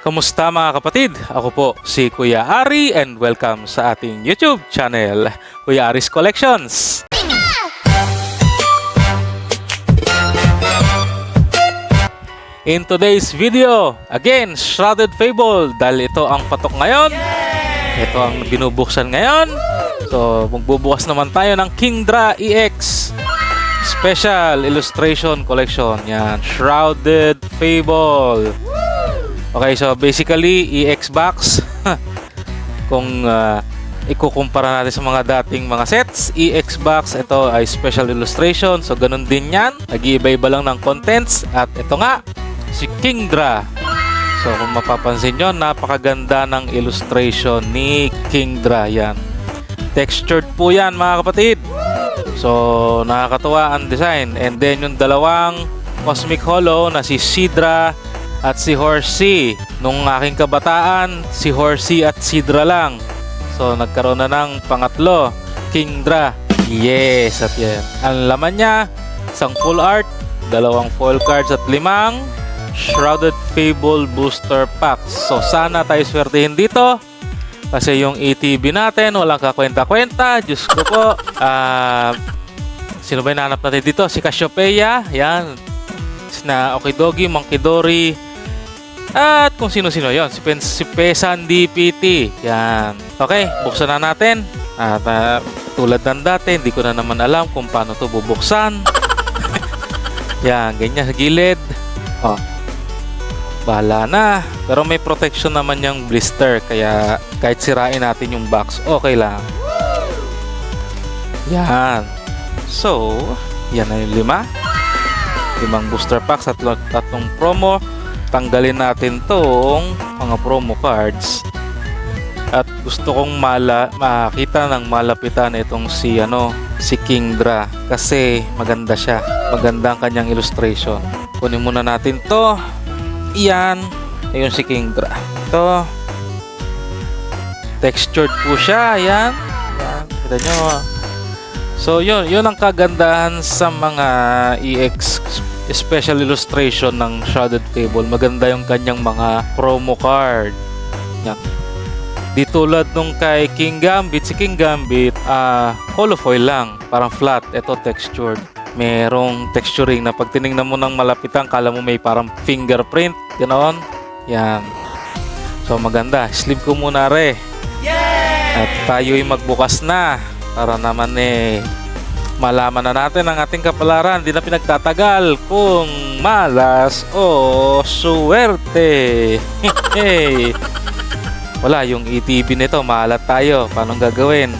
Kamusta mga kapatid? Ako po si Kuya Ari and welcome sa ating YouTube channel, Kuya Ari's Collections. In today's video, again, Shrouded Fable dahil ito ang patok ngayon. Ito ang binubuksan ngayon. So, magbubukas naman tayo ng Kingdra EX Special Illustration Collection. Yan, Shrouded Fable. Okay, so basically, EX box. Kung ikukumpara natin sa mga dating mga sets, EX box, ito ay special illustration. So, ganun din yan. Nag-iiba-iba lang ng contents. At ito nga, si Kingdra. So, kung mapapansin nyo, napakaganda ng illustration ni Kingdra. Yan. Textured po yan, mga kapatid. So, nakakatuwa ang design. And then, yung dalawang Cosmic Hollow na si Sidra at si Horsea. Nung aking kabataan, si Horsea at Sidra lang. So, nagkaroon na ng pangatlo, Kingdra. Yes, at yan. Ang laman niya, isang full art, dalawang foil cards at 5 Shrouded Fable Booster Packs. So, sana tayo swertihin dito. Kasi yung ATB natin, walang kakwenta-kwenta. Diyos ko po. Sino ba yung nahanap natin dito? Si Cassiopeia. Yan. Na Okidogi, Monkidori. At kung sino-sino yon, si Pesan DPT. Yan. Okay, buksan na natin. At tulad ng dati, hindi ko na naman alam kung paano to bubuksan. Yan, ganyan sa gilid. Oh. Bahala na. Pero may protection naman yung blister. Kaya kahit sirain natin yung box, okay lang. Yan. So, yan na yung 5 booster packs at 3 promo. Tanggalin natin tong mga promo cards. At gusto kong makita ng malapitan itong si Kingdra kasi maganda siya. Maganda ang kanyang illustration. Kunin muna natin to. Iyan. Ayun si Kingdra. Ito. Textured po siya. Ayan. Ayan. Kita nyo. So yun ang kagandahan sa mga EX special illustration ng Shrouded Fable. Maganda yung kanyang mga promo card. Yan. Di tulad nung kay King Gambit, si King Gambit, holofoil lang, parang flat. Ito textured. Merong texturing na pag tinignan mo ng malapitan, kala mo may parang fingerprint, ganoon. Yan. So maganda. Sleeve ko muna re. At tayo'y magbukas na para naman malaman na natin ang ating kapalaran. Hindi na pinagtatagal kung malas o suwerte. Wala, yung ETB nito, maalat tayo. Paano gagawin?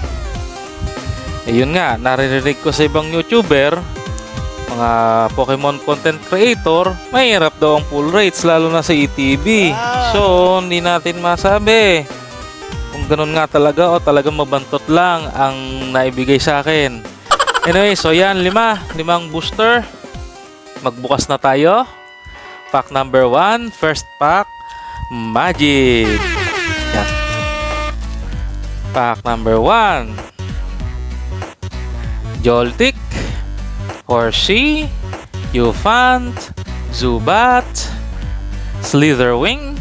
Ayun nga, naririnig ko sa ibang YouTuber, mga Pokemon content creator, mahirap daw ang pull rates, lalo na sa ETB. So, hindi natin masabi kung ganun nga talaga o talagang mabantot lang ang naibigay sa akin. Anyway, so yan, 5 booster. Magbukas na tayo. Pack number 1, first pack, Magic. Yan. Pack number 1, Joltik, Horsea, Euphant, Zubat, Slitherwing,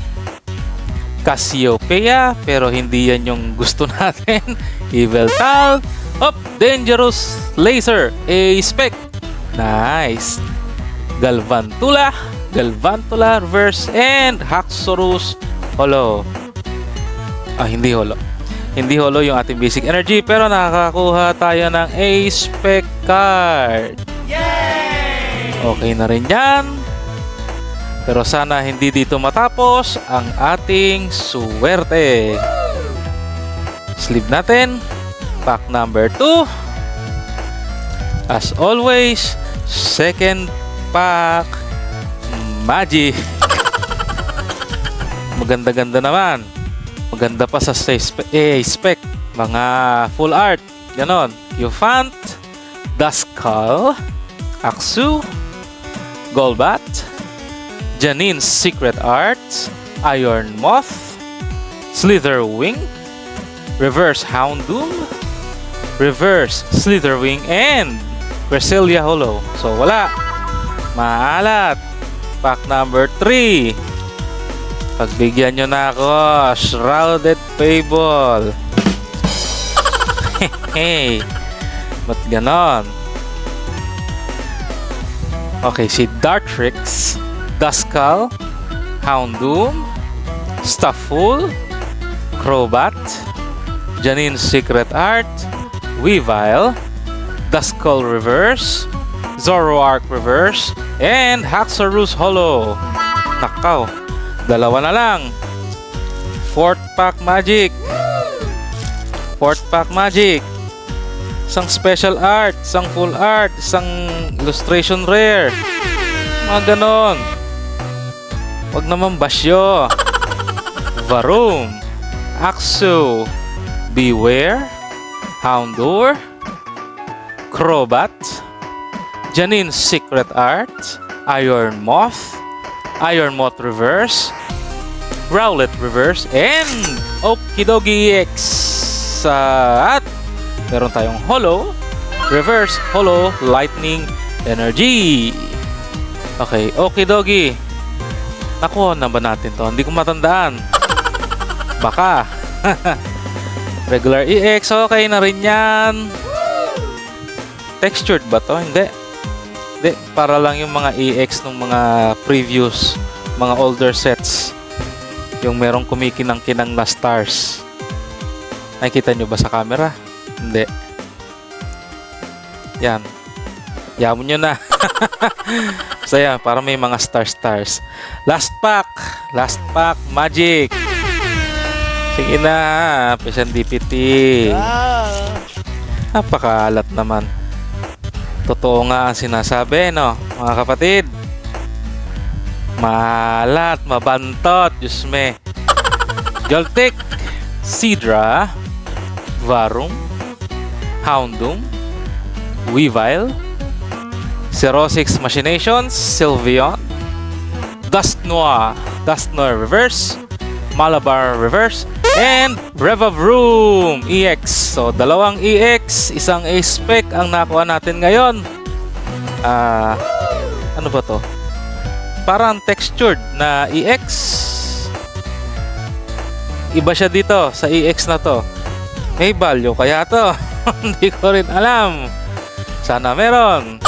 Cassiopeia, pero hindi yan yung gusto natin. Yveltal, Dangerous Laser, A-Spec. Nice. Galvantula reverse, and Haxorus Holo. Hindi holo. Hindi holo yung ating basic energy, pero nakakakuha tayo ng A-Spec card. Yay! Okay na rin yan. Pero sana hindi dito matapos ang ating suwerte. Sleeve natin. Pack number 2. As always, second pack, Magic. Maganda-ganda naman. Maganda pa sa spec. Mga full art. Ganon. Euphant, Duskull, Axu, Golbat, Janine's Secret Arts, Iron Moth, Slitherwing, Reverse Houndoom, Reverse Slitherwing, and Cresselia Holo. So wala. Maalat. Pack number 3. Pagbigyan nyo na ako, Shrouded Fable. Hey, ba't ganon? Okay, si Dartrix, Duskull, Houndoom, Stafful, Crobat, Janine's Secret Art, Weavile, Duskull Reverse, Zoroark Reverse, and Haxorus Holo. Nakaw, dalawa na lang. Fourth pack magic. Fourth pack magic. Isang special art, isang full art, isang illustration rare. Mga ganon. Wag naman basyo. Varoom, Axo, Beware, Houndour, Crobat, Janine's Secret Art, Iron Moth Reverse, Rowlet Reverse, and Okidogi EX. At meron tayong Holo, Reverse Holo Lightning Energy. Okay, Okidogi. Nakuha na ba natin to? Hindi ko matandaan. Baka. Regular EX, okay na rin yan. Textured ba to? Hindi. Hindi, para lang yung mga EX ng mga previous, mga older sets. Yung merong kumikinang-kinang na stars. Nakikita nyo ba sa camera? Hindi. Yan. Yamon nyo na. So yan, para may mga stars. Last pack magic. Sige na, Pisan DPT. Napakalat naman. Totoo nga ang sinasabi, no, mga kapatid. Malat, mabantot, Diyos me. Joltik, Seadra, Varum, Houndoom, Weavile, Xerosix Machinations, Sylveon, Dusknoir Reverse, Malabar Reverse, and Revavroom EX. So, dalawang EX, isang A-Spec ang nakuha natin ngayon. Ano ba to? Parang textured na EX. Iba siya dito sa EX na to. May value kaya to? Hindi ko rin alam. Sana meron.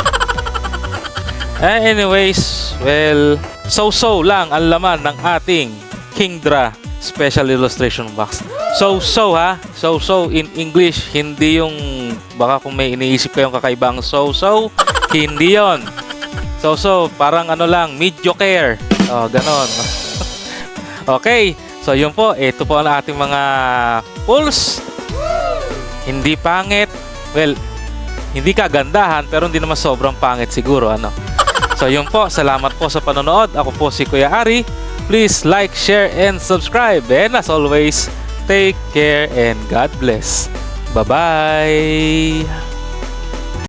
Anyways, well, so-so lang ang laman ng ating Kingdra Special Illustration Box. So-so ha? So-so in English, hindi yung baka kung may iniisip kayong kakaibang so-so, hindi yon. So-so, parang ano lang, mediocre. Oh, ganon. Okay, so yun po, ito po ang ating mga pulls. Hindi pangit. Well, hindi kagandahan, pero hindi naman sobrang pangit siguro, ano. So yun po, salamat po sa panonood. Ako po si Kuya Ari. Please like, share, and subscribe. And as always, take care and God bless. Bye-bye!